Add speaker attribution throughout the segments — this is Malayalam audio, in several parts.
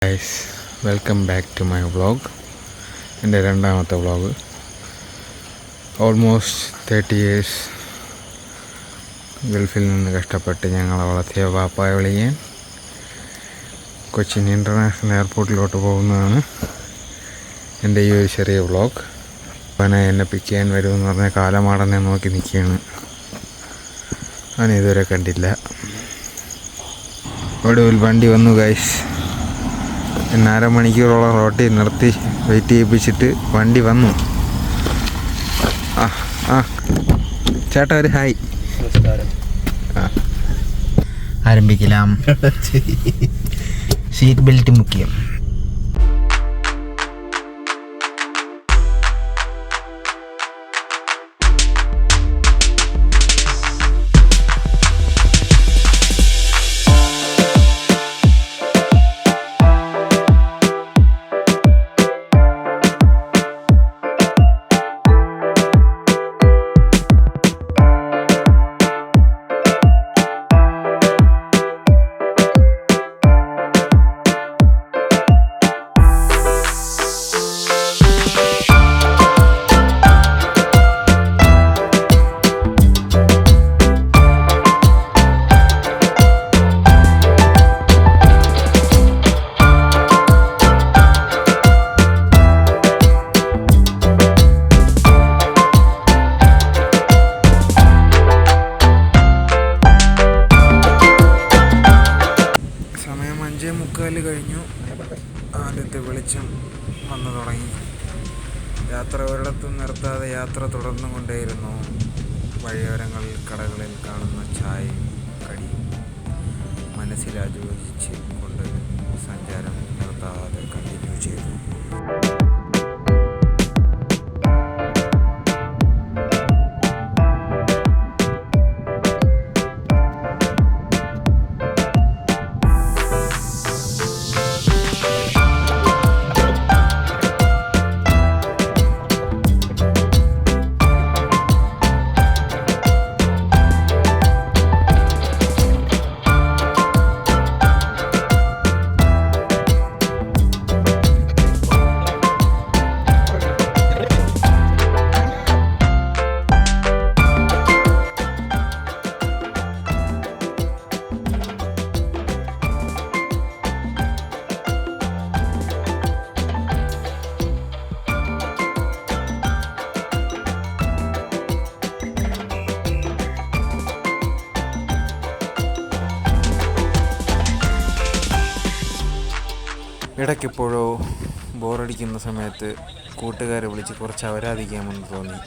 Speaker 1: Guys, welcome back to my vlog. എൻ്റെ രണ്ടാമത്തെ വ്ളോഗ്. ഓൾമോസ്റ്റ് 30 years ഗൾഫിൽ നിന്ന് കഷ്ടപ്പെട്ട് ഞങ്ങളെ വളർത്തിയ പാപ്പായെ വിളിക്കാൻ കൊച്ചിൻ ഇൻ്റർനാഷണൽ എയർപോർട്ടിലോട്ട് പോകുന്നതാണ് എൻ്റെ ഈ ഒരു ചെറിയ വ്ളോഗ്. അവനെ എന്നെ പിക്ക് ചെയ്യാൻ വരുമെന്ന് പറഞ്ഞ കാലമാടനെ നോക്കി നിൽക്കുകയാണ്. അവനെ ഇതുവരെ കണ്ടില്ല. ഒടുവിൽ വണ്ടി വന്നു ഗൈസ്. എന്നെ അരമണിക്കൂറോളം റോട്ടിൽ നിർത്തി വെയിറ്റ് ചെയ്യിപ്പിച്ചിട്ട് വണ്ടി വന്നു. ചേട്ടാ ഒരു ഹായ്. ആരംഭിക്കലാം. സീറ്റ് ബെൽറ്റ് മുഖ്യം. കഴിഞ്ഞു. ആദ്യത്തെ വെളിച്ചം വന്നു തുടങ്ങി. യാത്ര ഒരിടത്തും നിർത്താതെ യാത്ര തുടർന്നുകൊണ്ടേയിരുന്നു. വഴിയോരങ്ങളിൽ കടകളിൽ കാണുന്ന ചായയും കടിയും മനസ്സിലാലോചിച്ച് കൊണ്ട് സഞ്ചാരം നിർത്താതെ കണ്ടിന്യൂ ചെയ്തു. ഇടയ്ക്കെപ്പോഴോ ബോറടിക്കുന്ന സമയത്ത് കൂട്ടുകാരെ വിളിച്ച് കുറച്ച് അവരാധിക്കാമെന്ന് തോന്നി.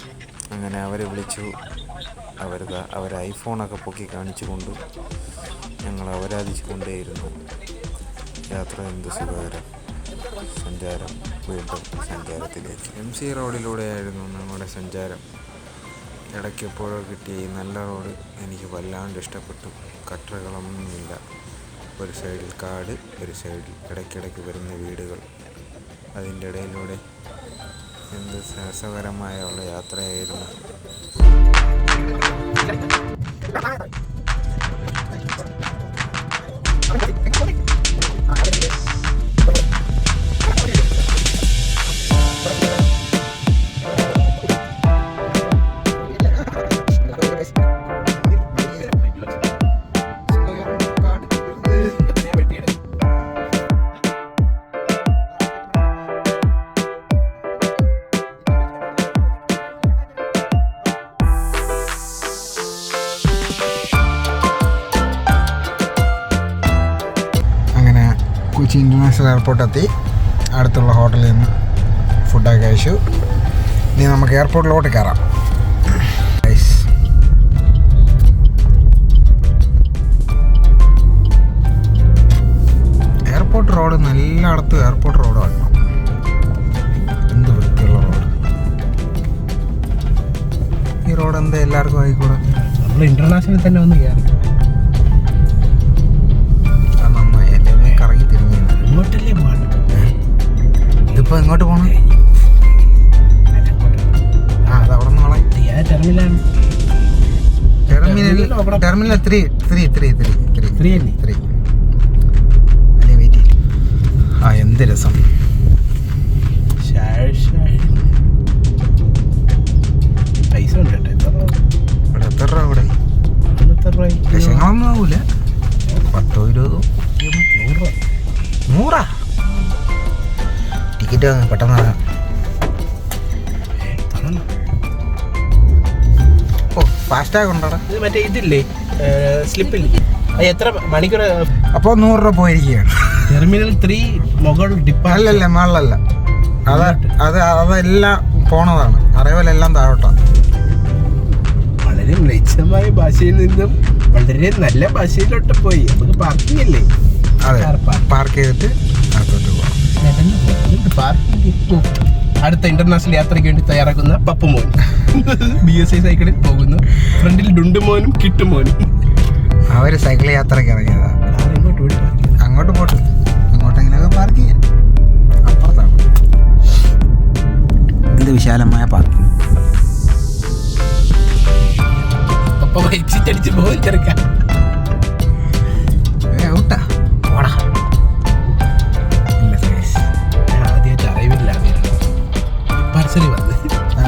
Speaker 1: അങ്ങനെ അവരെ വിളിച്ചു. അവർ ഐഫോണൊക്കെ പൊക്കി കാണിച്ചു കൊണ്ട് ഞങ്ങൾ അവരാധിച്ചു കൊണ്ടേയിരുന്നു. യാത്ര എന്ത് സുഖകരം. സഞ്ചാരം വീണ്ടും സഞ്ചാരത്തിലേക്ക്. MC റോഡിലൂടെയായിരുന്നു ഞങ്ങളുടെ സഞ്ചാരം. ഇടയ്ക്കെപ്പോഴോ കിട്ടിയ ഈ നല്ല റോഡ് എനിക്ക് വല്ലാണ്ട് ഇഷ്ടപ്പെട്ടു. കട്ടറുകളൊന്നുമില്ല. ഒരു സൈഡിൽ കാട്, ഒരു സൈഡിൽ ഇടയ്ക്കിടയ്ക്ക് വരുന്ന വീടുകൾ. അതിൻ്റെ ഇടയിലൂടെ എന്ത് രസകരമായുള്ള യാത്രയായിരുന്നു. കൊച്ചി ഇൻ്റർനാഷണൽ എയർപോർട്ടെത്തി. അടുത്തുള്ള ഹോട്ടലിൽ നിന്ന് ഫുഡൊക്കെ കഴിച്ചു. ഇനി നമുക്ക് എയർപോർട്ടിലോട്ട് കയറാം. എയർപോർട്ട് റോഡ് എല്ലായിടത്തും എയർപോർട്ട് റോഡാണ്. എന്ത് വൃത്തിയുള്ള റോഡ്. ഈ റോഡ് എന്താ എല്ലാവർക്കും ആയിക്കൂടെ?
Speaker 2: നമ്മൾ ഇൻ്റർനാഷണൽ തന്നെ ഒന്ന് കയറി.
Speaker 1: ഇതിപ്പോ എങ്ങോട്ട് പോണം? അതവിടെ ടെർമിനൽ 3.
Speaker 2: എന്ത് രസം. പൈസ ഉണ്ട് കേട്ടോ.
Speaker 1: ഇവിടെ എത്ര രൂപ ഇവിടെ?
Speaker 2: എത്ര രൂപ?
Speaker 1: ലക്ഷങ്ങളൊന്നും ആവൂല. 10 20
Speaker 2: 100 രൂപ.
Speaker 1: 100 ടിക്കറ്റ് വാങ്ങി പെട്ടെന്ന് ഇറങ്ങാം. ഓ ഫാസ്റ്റാഗ് ഉണ്ടോടാ?
Speaker 2: ഇത് മറ്റേ ഇതില്ലേ, സ്ലിപ്പില്ലേ, അത് എത്ര മണിക്കൂർ?
Speaker 1: അപ്പോൾ 100 രൂപ പോയിരിക്കുകയാണ്.
Speaker 2: ടെർമിനൽ 3 മുകൾ ഡിപ്പാർട്ട്.
Speaker 1: അല്ലല്ല മേളല്ല, അതെല്ലാം പോണതാണ്. അറേവലെല്ലാം താഴോട്ടാണ്.
Speaker 2: വളരെ മ്ലേച്ഛമായ ഭാഷയിൽ നിന്നും വളരെ നല്ല ഭാഷയിലോട്ട് പോയി. നമുക്ക് പാർക്കിംഗ് അല്ലേ?
Speaker 1: അതെ, പാർക്ക് ചെയ്തിട്ട് അകത്തോട്ട് പോകാം.
Speaker 2: അടുത്ത ഇന്റർനാഷണൽ യാത്രയ്ക്ക് വേണ്ടി തയ്യാറാക്കുന്ന പപ്പുമോൻ BSI സൈക്കിളിൽ പോകുന്നു. ഫ്രണ്ടിൽ ഡുണ്ടുമോനും കിട്ടുമോനും.
Speaker 1: അവർ സൈക്കിൾ യാത്രയ്ക്ക് ഇറങ്ങിയതാണ്. അങ്ങോട്ട് പോട്ട്, അങ്ങോട്ടെങ്കിലൊക്കെ പാർക്ക് ചെയ്യാം. അപ്പുറത്താണ് എന്ത് വിശാലമായ പാർക്കിംഗ്.
Speaker 2: പപ്പ എക്സിറ്റ് അടിച്ച് പോയി ചെറുക്കാൻ.
Speaker 1: ഔട്ടാ പോടാ. ഇല്ല സൈസ്
Speaker 2: ആദ്യമായിട്ട് അറിവില്ലാതെ പാർസല് വന്ന്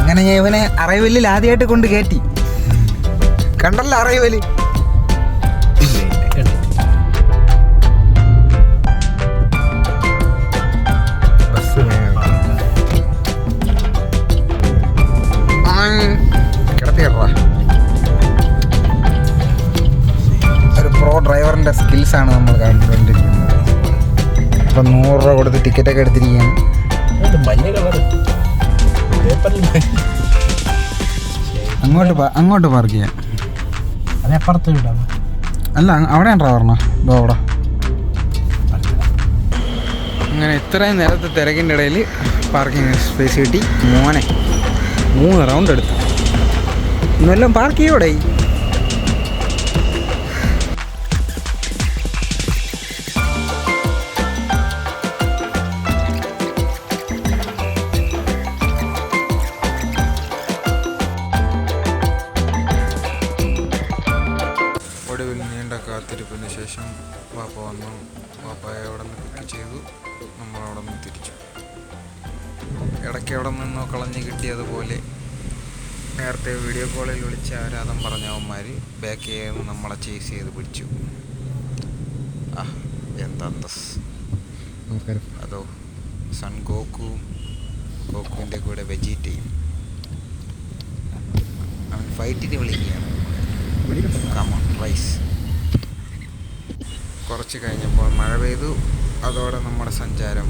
Speaker 1: അങ്ങനെ ഞാൻ ഇവനെ അറൈവലിൽ ആദ്യമായിട്ട് കൊണ്ട് കയറ്റി. കണ്ടല്ലോ അറൈവല്. കിടത്തിയടാ. ഒരു പ്രോ ഡ്രൈവറിൻ്റെ സ്കിൽസാണ് നമ്മൾ കണ്ടുകൊണ്ടിരിക്കുന്നത്. ഇപ്പം 100 രൂപ കൊടുത്ത് ടിക്കറ്റൊക്കെ എടുത്തിരിക്കുകയാണ്.
Speaker 2: മഞ്ഞ കളർ
Speaker 1: അങ്ങോട്ട് പാർക്ക് ചെയ്യാം.
Speaker 2: അതപ്പുറത്ത് വിടാം.
Speaker 1: അല്ല അവിടെയാണ് പറഞ്ഞോ, ഇതോ അവിടെ. അങ്ങനെ ഇത്രയും നേരത്തെ തിരക്കിൻ്റെ ഇടയിൽ പാർക്കിംഗ് സ്പേസ് കിട്ടി. മോനെ 3 റൗണ്ട് എടുത്തു. ഇന്നെല്ലാം പാർക്ക് ചെയ്യൂടെ? ഒടുവിൽ നീണ്ട കാത്തിരിപ്പിന് ശേഷം വാപ്പ വന്നു. വാപ്പയെ അവിടെ നിന്ന് പിക്ക് ചെയ്തു. നമ്മളവിടെ നിന്ന് തിരിച്ചു. ഇടയ്ക്ക് അവിടെ നിന്നോ കളഞ്ഞ് കിട്ടിയതുപോലെ നേരത്തെ വീഡിയോ കോളിൽ വിളിച്ച് ആരാധം പറഞ്ഞവന്മാർ ബാക്ക് ചെയ്ത് നമ്മളെ ചേസ് ചെയ്ത് പിടിച്ചു. ആ എന്തന്തസ്. അതോ സൺ ഗോക്കുവിൻ്റെ കൂടെ വെജിറ്റയും അവൻ ഫൈറ്റിന് വിളിക്കുകയാണ്. റൈസ്. കുറച്ച് കഴിഞ്ഞപ്പോൾ മഴ പെയ്തു. അതോടെ നമ്മുടെ സഞ്ചാരം